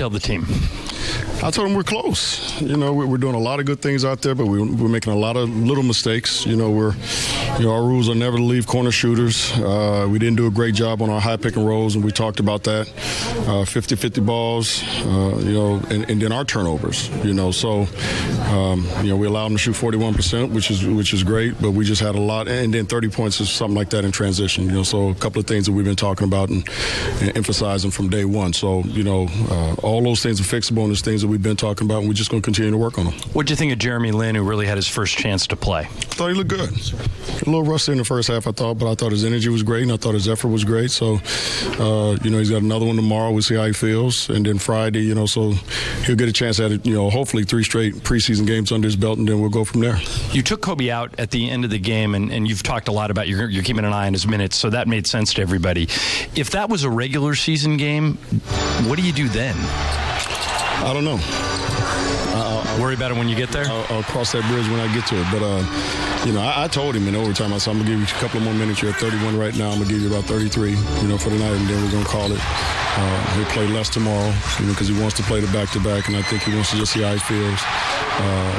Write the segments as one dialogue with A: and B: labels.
A: tell the team?
B: I told him we're close. You know, we're doing a lot of good things out there, but we're making a lot of little mistakes. You know, our rules are never to leave corner shooters. We didn't do a great job on our high pick and rolls, and we talked about that. 50-50 balls, you know, and then our turnovers. You know, so you know, we allowed them to shoot 41%, which is great, but we just had a lot, and then 30 points is something like that in transition. You know, so a couple of things that we've been talking about and emphasizing from day one. So you know, all those things are fixable, and there's things that we've been talking about, and we're just going to continue to work on them.
A: What do you think of Jeremy Lin, who really had his first chance to play?
B: I thought he looked good. A little rusty in the first half, I thought, but I thought his energy was great, and I thought his effort was great. So, you know, he's got another one tomorrow. We'll see how he feels. And then Friday, you know, so he'll get a chance at, you know, hopefully 3 straight preseason games under his belt, and then we'll go from there.
A: You took Kobe out at the end of the game, and you've talked a lot about you're keeping an eye on his minutes, so that made sense to everybody. If that was a regular season game, what do you do then?
B: I don't know.
A: I'll worry about it when you get there?
B: I'll cross that bridge when I get to it. But, you know, I told him in overtime, I said, I'm going to give you a couple more minutes. You're at 31 right now. I'm going to give you about 33, you know, for the night, and then we're going to call it. He'll play less tomorrow, you know, because he wants to play the back-to-back, and I think he wants to just see how he feels.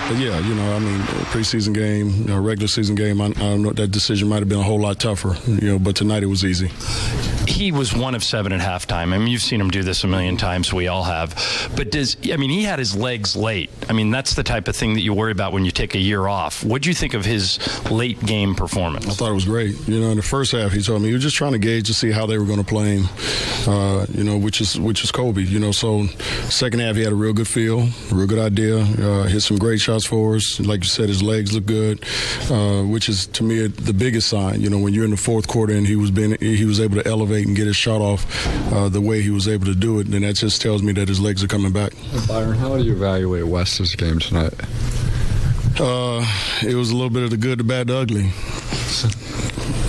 B: But, yeah, you know, I mean, preseason game, you know, regular season game, I don't know, that decision might have been a whole lot tougher, you know, but tonight it was easy.
A: He was 1 of 7 at halftime. I mean, you've seen him do this a million times. We all have. But he had his legs late. I mean, that's the type of thing that you worry about when you take a year off. What do you think of his late game performance?
B: I thought it was great. You know, in the first half, he told me he was just trying to gauge to see how they were going to play him. You know, which is Kobe. You know, so second half he had a real good feel, real good idea. Hit some great shots for us. Like you said, his legs look good, which is to me the biggest sign. You know, when you're in the fourth quarter and he was able to elevate and get his shot off the way he was able to do it, then that just tells me that his legs are coming back.
C: Byron, how do you evaluate Wes's game tonight?
B: It was a little bit of the good, the bad, the ugly.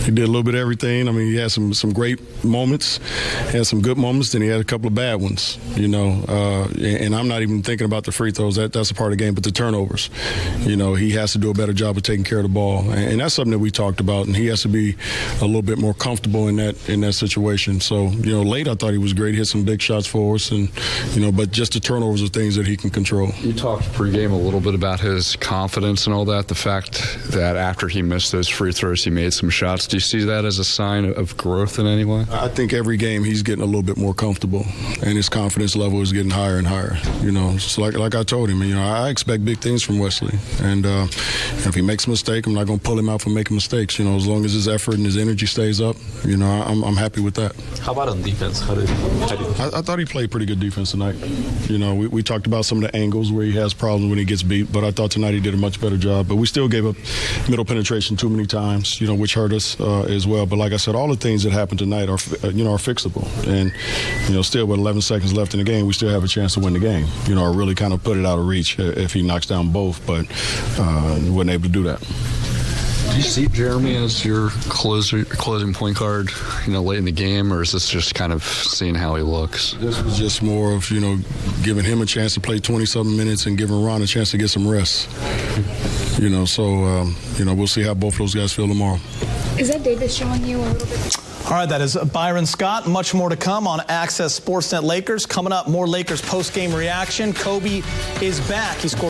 B: He did a little bit of everything. I mean, he had some great moments, had some good moments, then he had a couple of bad ones, you know. And I'm not even thinking about the free throws. That's a part of the game, but the turnovers. You know, he has to do a better job of taking care of the ball. And that's something that we talked about, and he has to be a little bit more comfortable in that situation. So, you know, late I thought he was great. He hit some big shots for us, and, you know, but just the turnovers are things that he can control.
C: You talked pregame a little bit about his confidence and all that, the fact that after he missed those free throws, he made some shots. Do you see that as a sign of growth in any way?
B: I think every game he's getting a little bit more comfortable, and his confidence level is getting higher and higher. You know, so like I told him, you know, I expect big things from Wesley, and if he makes a mistake, I'm not going to pull him out for making mistakes. You know, as long as his effort and his energy stays up, you know, I'm happy with that.
D: How about on defense?
B: I thought he played pretty good defense tonight. You know, we talked about some of the angles where he has problems when he gets beat, but I thought tonight he did a much better job. But we still gave up middle penetration too many times, you know, which hurt us as well. But like I said, all the things that happened tonight are fixable. And, you know, still with 11 seconds left in the game, we still have a chance to win the game. You know, or really kind of put it out of reach if he knocks down both, but wasn't able to do that.
C: Do you see Jeremy as your closing point guard, you know, late in the game, or is this just kind of seeing how he looks?
B: This was just more of, you know, giving him a chance to play 20-something minutes and giving Ron a chance to get some rest. You know, so, you know, we'll see how both those guys feel tomorrow.
E: Is that Davis showing you a little bit?
F: All right, that is Byron Scott. Much more to come on Access Sportsnet Lakers. Coming up, more Lakers post-game reaction. Kobe is back. He scored